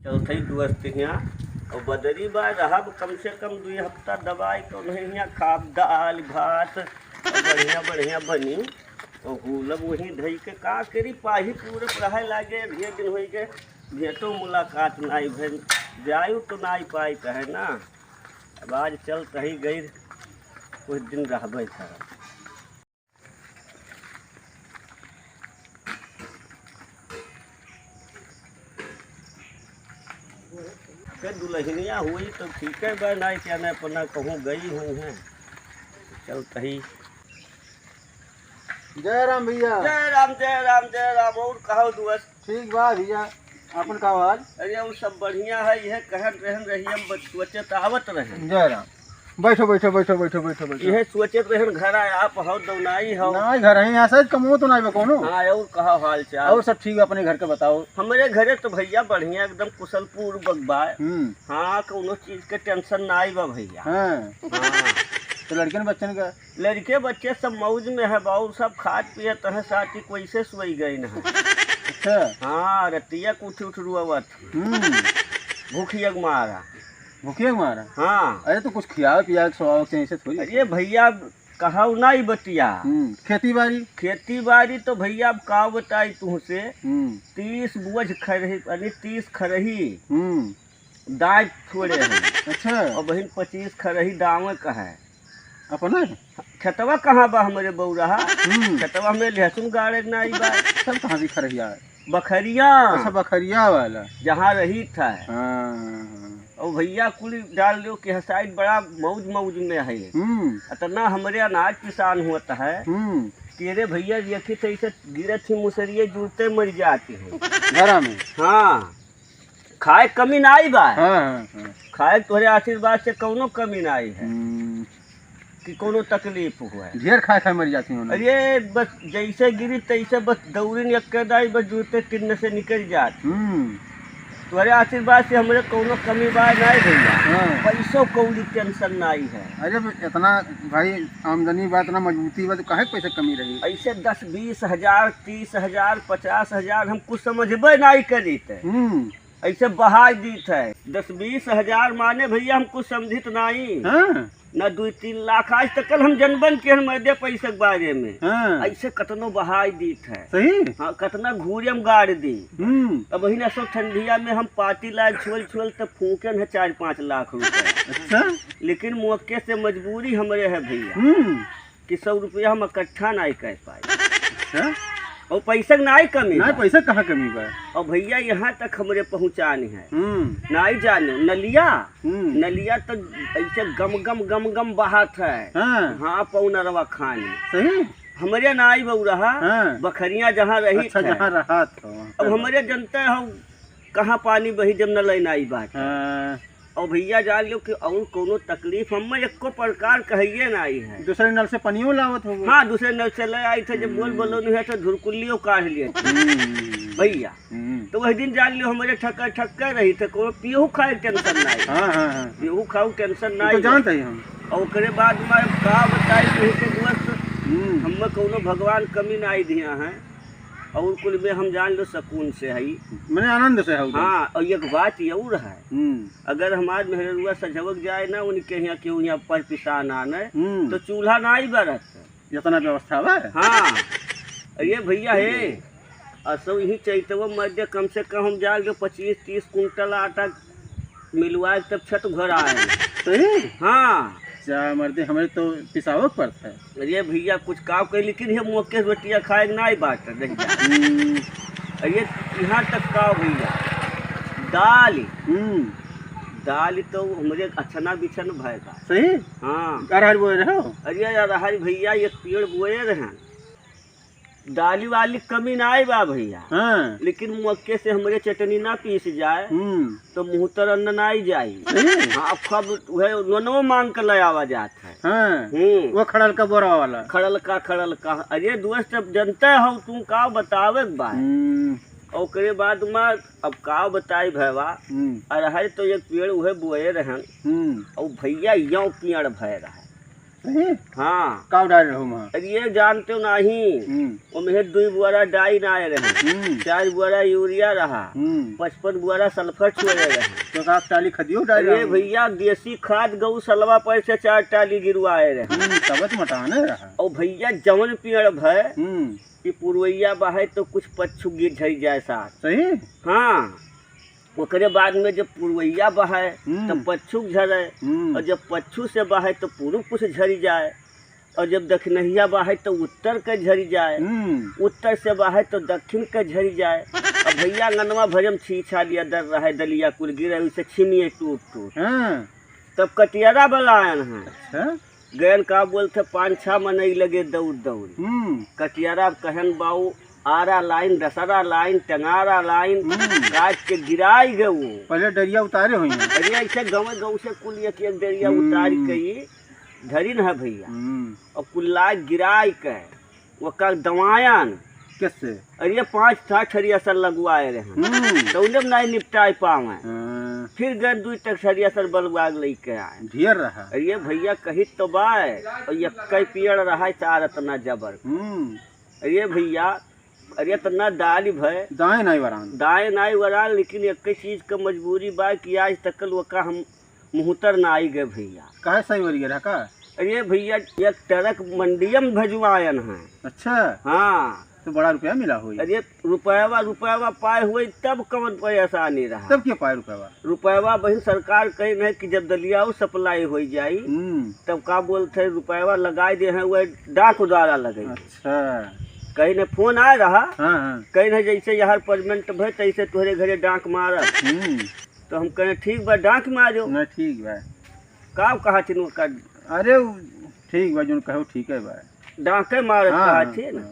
चौथी दोस्त यहाँ और बदरी बा रहब कम से कम 2 हफ्ता दवाई तो नहीं यहाँ खाब दाल भात और बढ़िया बढ़िया बनी और गुलब वहीं धई के का करी पाही पूरे रहे लागे ढेर दिन हो गए भेंटो मुलाकात नाई भइल जायु तो नाई पाई कहे ना। अब आज चल कहीं गई कुछ दिन रहबे था। के दुल्हनिया हुई तो ठीक है बा ना क्या मैं अपना कहूँ गई हुई हैं चल कहीं। जय राम भैया। जय राम जय राम जय राम। और कहो दोस्त? ठीक बा भैया, अपन का हाल? अरे वो सब बढ़िया है, यह कहन रहन रही हम सोचत आवत रहे। जय राम। बैठो बैठो बैठो बैठो बैठो बैठो। यह सोचत रहन घर आए आप हो दौनाई हो ना घर है यहाँ से कमो तो नहीं बको। हाँ और कहो हाल चाल? और सब ठीक है, अपने घर के बताओ। हमारे घरे तो भैया बढ़िया एकदम कुशल पूर्वक बा। हाँ कोनो चीज के टेंशन ना आई बा भैया। हाँ। तो लड़के बच्चन का? लड़के बच्चे सब मौज में है बाबू, सब खाद पियत है साथी कोई से सोई गई न है। अच्छा। हाँ रतिया कुछ उठ रुआवत भूखिया मारा। भूखिया मारा? हाँ। अरे तो कुछ खिया पिया स्वभाव से ऐसे थोड़ी। अरे भैया कहा नहीं बतिया। खेती बाड़ी तो भैया अब का बताई तुमसे। 30 बोझ खरही 30 खरही दाय थोड़े है। अच्छा। और बहन 25 खरही दाम का है अपना। खेतवा कहाँ बा हमारे बौरा? खेतवा में लहसुन गाड़े नहीं बा। सब कहाँ से खरहिया? बखरिया। अच्छा बखरिया वाला जहाँ रही था। और भैया कुल डाल लो कि साइड बड़ा मौज मौज में है। इतना हमारे अनाज किसान होता है तेरे भैया देखी तो ऐसे गिरत थी मुसरिये जुड़ते मर जाती है घर में। हाँ खाए कमी ना आई बा। हाँ। खाए तुम्हारे आशीर्वाद से कोनो कमी ना आई है कि कोनो तकलीफ हुआ है। ढेर खाए खाए मर जाती हूँ। अरे बस जैसे गिरी तैसे बस दौड़ी अक्केदाई बस जूते तिन्न से निकल जाती। तुम्हारे आशीर्वाद से हमारे कोनो कमी बात नहीं भैया। पैसों कौड़ी टेंशन नहीं है। अरे इतना भाई आमदनी बात इतना मजबूती बात काहे पैसे कमी रही? ऐसे 10-20 हजार 30 हजार 50 हजार हम कुछ समझबे नहीं करी थे। ऐसे बहा दी थे 10-20 हजार माने भैया हम कुछ समझित नहीं। न 2-3 लाख आज तक कल हम जनबन के मैदे पैसे के बारे में ऐसे कतनो बहाई दी है। सही। हाँ कतना घूरे हम गाड़ दी। अब वही सब ठंडिया में हम पार्टी लाए छोल तब फूके है 4-5 लाख रुपए। अच्छा। लेकिन मौके से मजबूरी हमारे है भैया कि 100 रुपया हम इकट्ठा नहीं कर पाए। अच्छा। और पैसा नहीं कमी नहीं, पैसा कहाँ कमी बा? और भैया यहाँ तक हमारे पहुँचाने है नहीं जाने नलिया तो ऐसे गम गम गम गम बहात है। हाँ पौनरवा खाने। सही। हमारे नाई बहु रहा बखरिया जहाँ रही। अच्छा, जहाँ रहा था। अब हमारे जनते हम कहाँ पानी बही जब न लई नाई बात। और भैया जान लो कि और कोनो तकलीफ हमें एको प्रकार कहिए ना आई है। दूसरे नल से पनियो लावत हो? हाँ दूसरे नल से ले आई थे। जब बोलो नहीं है तो धुरकुलियों काट लिए भैया। तो वही दिन जान लो हमारे ठक्कर रही थे कोनो पीहू खाए टेंशन नहीं। पीहू खाऊ टेंशन नहीं तो जानते ही हम। और उसके बाद मैं का बताई दोस्त हमें कोनो भगवान कमी ना आई दिया है और कुल में हम जान लो सुकून से है मैंने आनंद से है। हाँ और एक बात ये और है अगर हमारे मेहरुआ सजवक जाए ना उनके यहाँ क्यों यहाँ पर पिसान आने तो चूल्हा ना ही बरत इतना व्यवस्था है। हाँ ये भैया है असो यही चैतव मध्य कम से कम हम जान लो 25-30 कुंटल आटा मिलवाए तब छत घर आए। सही। हाँ मर्दे हमारे तो पिसावक पड़ता है। अरे भैया कुछ काम कर लेकिन ये मौके रोटियाँ खाए ना ही बात ये यहाँ तक का भैया दाल तो हमारे अछना बिछन भयगा। सही। हाँ अरहर बोए रहे हो? अरे अरहर भैया एक पेड़ बोए रहे दाली वाली कमी ना आई बा भैया। लेकिन मौके से हमारे चटनी ना पीस जाए तो मुँहतर अन्न ना ही जाये। हाँ अब वह मांग कर लयावा जाता है। वो खड़ल का बोरा वाला खड़ल का। अरे दोस्त अब जनता हो तुम का बतावे बा। और उसके बाद में अब का बताई भैया अरहर तो एक पेड़ उहे बोए रहन और भैया यो पेड़ भय रहा है सही हाँ का डाल रहो मां अरे ये जानते हो नहीं ओमे 2 बुआरा डाई ना आए रहे 4 बुआरा यूरिया रहा 55 बुआरा सल्फर छुए रहे तो का टाली खदियो डाल अरे भैया देसी खाद गौसलवा पर से 4 टाली गिरवाए रहे तबत मटाने रहा और भैया जवन पेड़ भय हम्म कि पुरवैया बहे तो कुछ पच्छू गिर झड़ जाए साथ सही हाँ ओकरे बाद में जब पुरवैया बहे तो पच्छू झरे और जब पच्छू से बहे तो पूर्व कुछ झरी जाए और जब दक्षिणहिया बहे तो उत्तर के झरी जाए उत्तर से बहे तो दक्षिण के झरी जाए और भैया ननवा भजम छीछा लिया दर रहा दलिया कुल गिरे उसे छिमिए टूट टूट तब कटियारा बलायन है अच्छा गैन का बोलते 5-6 मनई लगे दौड़ दौड़ कटियारा कहन बाऊ आरा लाइन दशहरा लाइन टंगारा लाइन काट के गिराई गए वो पहले डरिया उतारे हुई अरे ऐसे गाँव से कुल एक डरिया उतार के धरी न है भैया और कुल्ला गिराई के वो का दवायन कैसे अरे 5 ठरिया सर लगवाए रहे तो उन्हें नहीं निपटाई पावे फिर गए 2 ठरिया सर बलवा लेके आए ढेर रहा अरे भैया कही तो बाय और ये कई पेड़ रहा चार इतना जबर अरे भैया अरे तना डाली भय दाएं नहीं वरान लेकिन एक चीज का मजबूरी बा कि आज तक का हम मुहतर ना आई गए भैया काहे सही वरी रहा का अरे भैया एक ट्रक मंडियम भजवायन है अच्छा हाँ तो बड़ा रुपया मिला हुई अरे रुपया पाए हुए तब कौन परेशानी रहा तब क्या पाए रुपया बहन सरकार कही नहीं कि जब दलिया सप्लाई हो जाई तब का बोलते रुपया लगाए दे हैं वह डाक द्वारा लगे अच्छा कहीं ने फोन आए रहा हाँ। कहीं ने जैसे यहाँ परमेंट भे तैसे तुहरे घरे डाक मारा तो हम कहे ठीक बा डाक मारो ना ठीक बा का कहा थी का अरे ठीक बा जो कहो ठीक है बा डाके मार कहा थी ना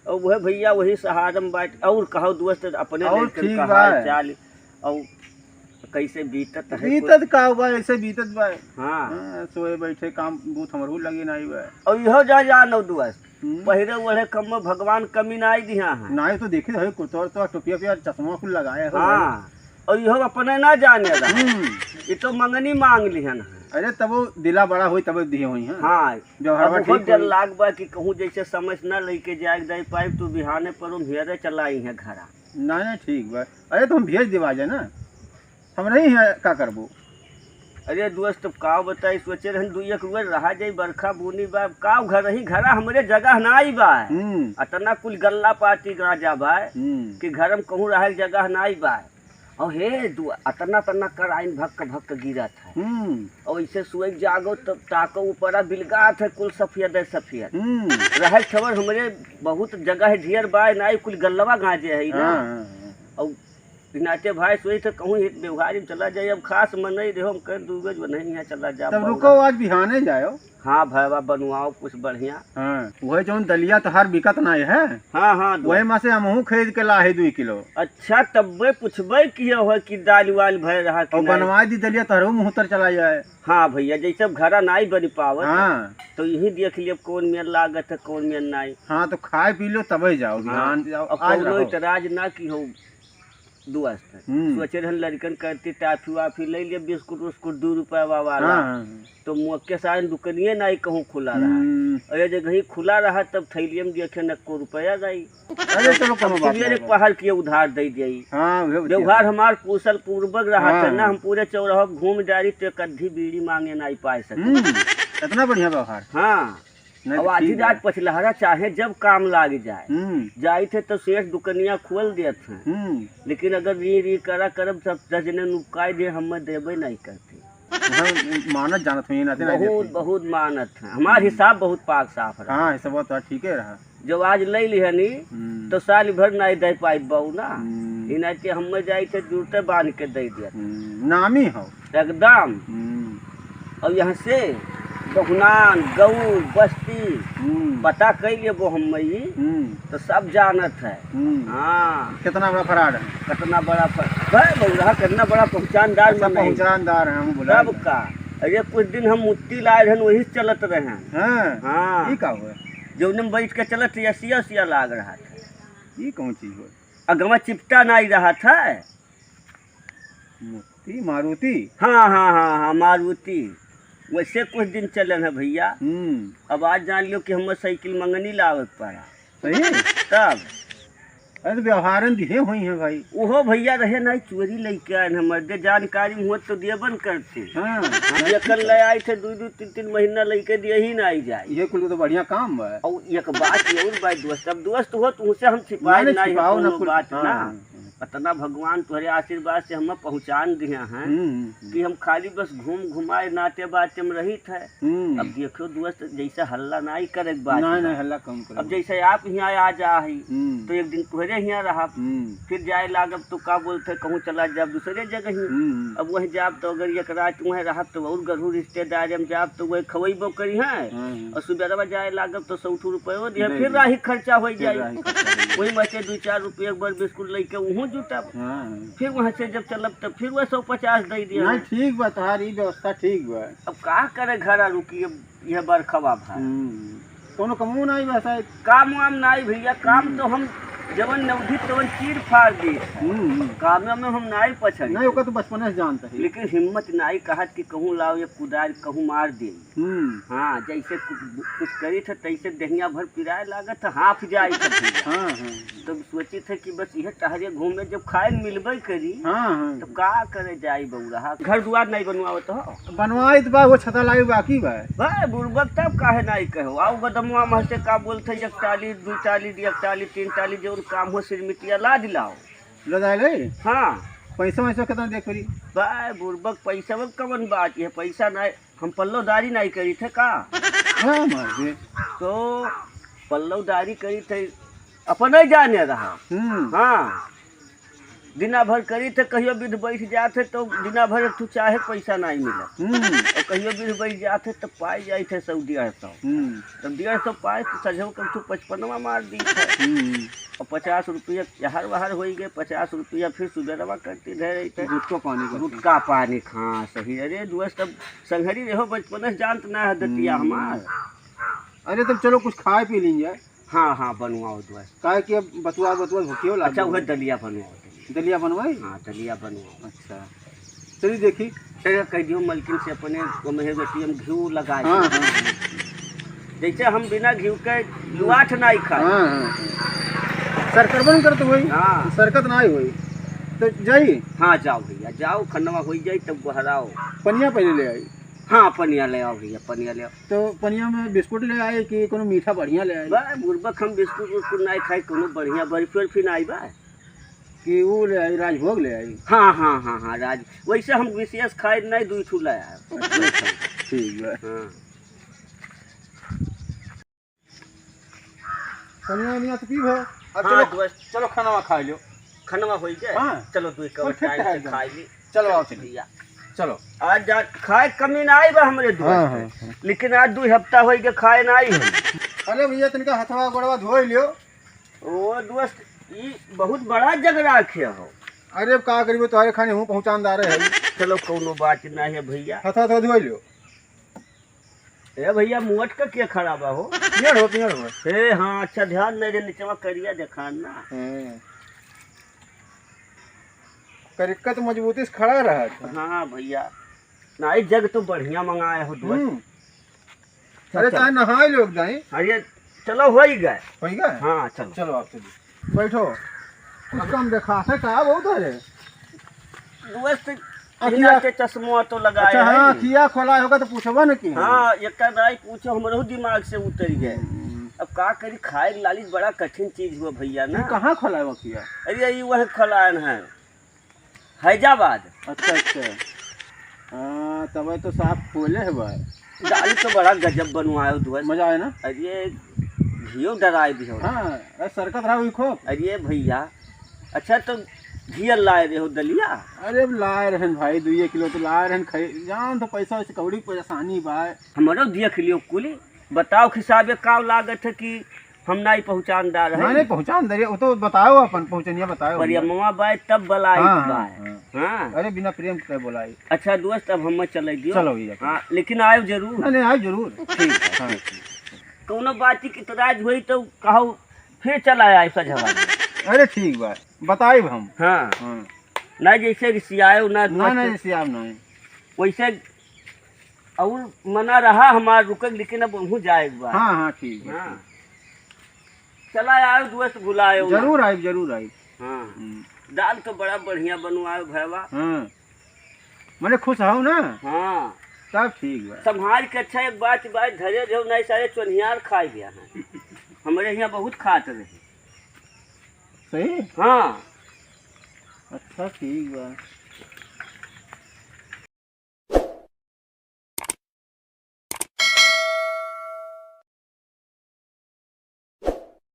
और वह भैया वही सहारम बात और कहो दोस्त अपने और ठीक बा चाल और कैसे बीतत है बीतत का बा ऐसे बीतत बा हाँ सोए बैठे काम बूथ हमरू लगे नहीं बा और इहो जा जानो दोस्त पहिरे ओढ़े कम भगवान कमी ना दिया है नहीं तो देखे है कुतौर तो टोपिया पे चश्मा कुल लगाया है हाँ और इहो अपने ना जाने ये तो मंगनी मांग लिहन अरे तब वो दिला बड़ा हुई तब दिए हुई हैं हाँ व्यवहार बहुत डर लाग बा कि कहूँ जैसे समझ ना लेके जाए दे पाए तो बिहाने पर भेरे चलाई है घरा नहीं ठीक बा अरे तो हम भेज दिवा जाए ना हम नहीं है का करबो अरे दोस्त का बताई सोचे रहन 2-1 रोज रहा जाई बरखा बुनी बा का घर ही घरा हमरे जगह ना आई बा अतना कुल गल्ला पार्टी गांजा बा कि घर में कहूँ रहे जगह ना आई बा और हे अतना तना कर आइन भक्क गिरत है और ऐसे सुई जागो तब ताको ऊपर बिलगात है कुल सफेद रहे खबर हमरे बहुत जगह ढेर बा ना कुल गल्लवा गांजे है ना और नाते भाई सोई तो कहूँ व्यवहार चला जाए अब खास मन नहीं रहो हम कह 2 गज नहीं है चला जा तब रुको आज बिहाने जाओ हाँ भाई बनवाओ कुछ बढ़िया वही जो दलिया तो हर बिकत नहीं है हाँ वही में से हम खरीद के ला है 2 किलो अच्छा तब पूछबे कि दाल वाल भय रहा और बनवा दी दलिया तो मुहतर चला जाए हाँ भैया जैसे घरा नहीं बन पावत तो यही देख लिया कौन में लागत है कौन में नहीं हाँ तो खाए पी लो तब जाओ बिहान जाओ इतराज ना की हो दोस्त सोचे रहन लड़कन करती टाफी वाफी ले लिए बिस्कुट उस्कुट 2 रुपया वाला तो मुक्के सारे दुकनिए नहीं कहूँ खुला रहा अरे जब कहीं खुला रहा तब थैलियम देखे न को रुपया गई अरे चलो पहाड़ किए उधार दे जाई व्यवहार हमार कुशल पूर्वक रहा था ना हम पूरे चौराहा घूम जारी तो कद्धी बीड़ी मांगे नहीं पाए सके इतना बढ़िया व्यवहार हाँ अब आधी रात पछलहरा चाहे जब काम लाग जाए थे तो शेष दुकनिया खोल देते हैं लेकिन अगर री करा करब सब 10 जने नुकाई दे हम देवे नहीं करते मानत जानत हुई ना बहुत मानत है हमार हिसाब बहुत पाक साफ रहा हाँ हिसाब तो ठीक है रहा जब आज ले लिहनी तो साल भर नहीं दे पाई बहू ना इनाते हम जाए थे जूते बांध के दे दिया नामी हो एकदम और यहाँ से बहुनान गऊ बस्ती पता कर लिए वो हम तो सब जानत है हाँ कितना बड़ा फराड है कितना बड़ा फराड कितना बड़ा पहचानदार है हम सब का अरे कुछ दिन हम मुट्ठी लाए रहे वही चलत रहे हैं हाँ का हुआ जो बैठ के चलत सिया लाग रहा था ये कौन चीज हो अगवा चिपटा नहीं रहा था मारुति हाँ मारुति वैसे कुछ दिन चलन है भैया। अब आज जान लियो कि हम साइकिल मंगनी लावे के पड़ा। सही तब अरे तो व्यवहारन दिहे हुई है भाई। ओहो भैया रहे नहीं चोरी लेके आए हमर दे जानकारी हुआ तो दिएबन करते। हाँ हम ये कल ले आए थे 2-2 3 महीना लेके दिए ही ना आई जाए। ये कुल तो बढ़िया काम बा। और एक बात ये और भाई दोस्त, अब दोस्त हो तो उनसे हम छिपाए नहीं छिपाओ ना कोनो कुल। बात हाँ, ना। इतना भगवान तुम्हारे आशीर्वाद से हमें पहुँचान दिए हैं कि हम खाली बस घूम घुमाए नाते बाते में रही थे। अब देखो दोस्त जैसे हल्ला नहीं करे बात नहीं हल्ला कम करो। अब जैसे आप यहाँ आ जा ही तो एक दिन तुहरे यहाँ रहा, फिर जाए लागब तो का बोलते कहूँ चला जाब दूसरे जगह ही। अब वही जाब तो अगर एक रात वहीं रहा तो और गरू रिश्तेदार में जाब तो वही खवेबो करी है और सुबह जाए लागब तो 100 रुपये दिए, फिर राही खर्चा हो जाए। वही बचे 2-4 रुपये एक बार बिस्कुट लेके वहाँ जुटब, फिर वहाँ से जब चलब तब फिर वह 150 दे दिया। नहीं ठीक बा, तुम्हारी व्यवस्था ठीक बा। अब का करे घर आ रुकी यह बरखवा भाई कोनो कमू नहीं वैसा काम वाम नहीं भैया। काम तो हम जवन नवधी तवन चीर फाड़ दी, काम में हम नहीं पछड़ नहीं ओका तो बचपन से जानता है, लेकिन हिम्मत नहीं कहत कि कहूँ लाओ ये कुदार कहूँ मार दे। हाँ जैसे कुछ करी थे तैसे दहिया भर पिराए लागत हाफ जाए। तो सोची थे कि बस यह टहरे घूमे जब खाए मिलबे करी तो का करे जाई बउरा। घर दुआर नहीं बनवावत हो बनवाई तो बा, वो छता लाई बाकी बा भाई बुर्बक तब काहे नहीं कहो। आओ बदमुआ महसे का बोलते 1 टाली 2 टाली 1 टाली 3 टाली जो काम हो सिरमिटिया ला दिलाओ लदाई ले। हाँ पैसा वैसा कितना देख करी भाई बुर्बक पैसा वो कवन बात है, पैसा नहीं हम पल्लवदारी नहीं करी थे का। हाँ मार दे तो पल्लवदारी करी थे अपन ही जाने रहा। हाँ दिना भर करी थे, कहियो विध बैठ जाते तो दिना भर तू चाहे पैसा नहीं मिला और कहियो विध बैठ जाते तो पाई जाए थे 100-150। तब 150 पाए तो सजो कर तू 55 मार दी थे और 50 रुपया हर बाहर हो गए। 50 रुपया फिर सुबह करती रह थे गुटका पानी खा सही। अरे दोस्त अब संघरी रहो बचपन से जानत ना है दतिया हमार। अरे तब चलो कुछ खाए पी लीजिए। हाँ बनवाओ दोस्त का कि अब बतुआ भूखियो लाग। अच्छा वह दलिया बनवाओ। दलिया बनवाई। हाँ दलिया बनवाओ। अच्छा चलिए देखी चलिए कह दियो मलकिन से अपने हम घी लगा जैसे हम बिना घी के लुआठ नहीं खाए। सरकर बन कर तो वही। हाँ सरकत नहीं हुई तो जाई। हाँ जाओ भैया जाओ, खनवा हो जाए तब गहराओ। पनिया पहले ले आई। हाँ पनिया ले आओ भैया, पनिया ले आओ। तो पनिया में बिस्कुट ले आए कि कोनो मीठा बढ़िया ले आए। भाई बुर्बक हम बिस्कुट उस्कुट नहीं खाए, कोनो बढ़िया बर्फी वर्फी नहीं बा कि वो ले आई राजभोग ले आई। हाँ राज वैसे हम विशेष खाए नहीं 2 ठू ले आए। ठीक है। हाँ पनिया तो पीब है। अब हाँ, चलो चलो खाना खा लो। खनवा हो गए। हाँ। चलो 2 कवर टाइम से खा ली। चलो आओ भैया चलो आज जा खाए कमी ना आई बा हमरे दोस्त। लेकिन आज 2 हफ्ता हो गए खाए ना आई हम। अरे भैया तनिका हथवा गोड़वा धो लियो। ओ दोस्त ये बहुत बड़ा जगरा खे हो। अरे का करिबो तुम्हारे खाने हूँ पहुँचानदार है। चलो कोनो बात नहीं है भैया। हथवा तो धो लियो। ए भैया मुहट का क्या खराब हो। पियड़ हो। ए हाँ अच्छा ध्यान नहीं दे नीचे करिया देखान ना। करिक्का तो मजबूती से खड़ा रहा था। हाँ भैया ना जग तो बढ़िया मंगाए हो दोस्त। अरे चाहे नहाए लोग जाए। अरे चलो हो ही गए। हाँ चलो चलो आप चलिए बैठो। कुछ कम देखा है का बहुत है दोस्त। अखिया के चश्मा तो लगाया। अच्छा हाँ खिया खोला होगा तो पूछबा न की। हाँ एक नहीं पूछो हमरो दिमाग से उतर गए। अब का करी खाए लाली बड़ा कठिन चीज हुआ भैया ना। कहाँ खोला है खिया। अरे ये वह खलान है हैदराबाद। अच्छा हाँ तब तो साफ खोले है भाई। दाल तो बड़ा गजब बनवाए दोस्त। मजा आए ना। अरे घियो डराए भी हो। हाँ सरकत रहा हुई खूब। अरे भैया अच्छा तो घिया लाए रहे हो दलिया। अरे लाए रहन भाई 2 किलो तो लाए रहन खाई जान तो पैसा वैसे कौड़ी परेशानी भाई। हमारो देख लियो कुली बताओ हिसाबे का लागत है कि हम नहीं पहुँचानदार है। नहीं पहुँचानदार वो तो बताओ अपन पहुँचनिया बताओ। प्रेमवा बाय तब बलाई हाँ। अरे बिना प्रेम के बोलाई। अच्छा दोस्त अब हम चले दियो। चलो भैया हाँ लेकिन आयो जरूर। नहीं आयो जरूर। ठीक है कोनो बात की इतराज हुई तो कहो फिर चला आए सजवा। अरे ठीक बात बताए हम। हाँ ना जैसे रिसियाओ ना नहीं रिसियाओ नहीं वैसे और मना रहा हमार रुक, लेकिन अब हमहू जाए एक बार। हाँ हाँ ठीक है। हाँ चला आयो दोस्त, बुलायो ना। जरूर आइब जरूर आइब। हाँ दाल तो बड़ा बढ़िया बनवायो भैया। हाँ मने खुश हो ना। हाँ सब ठीक बा। संभाल के अच्छा एक बात धरे जो नहीं सारे चोनियार खा गया है। हमारे यहाँ बहुत खात रहे। सही। हाँ अच्छा ठीक बा।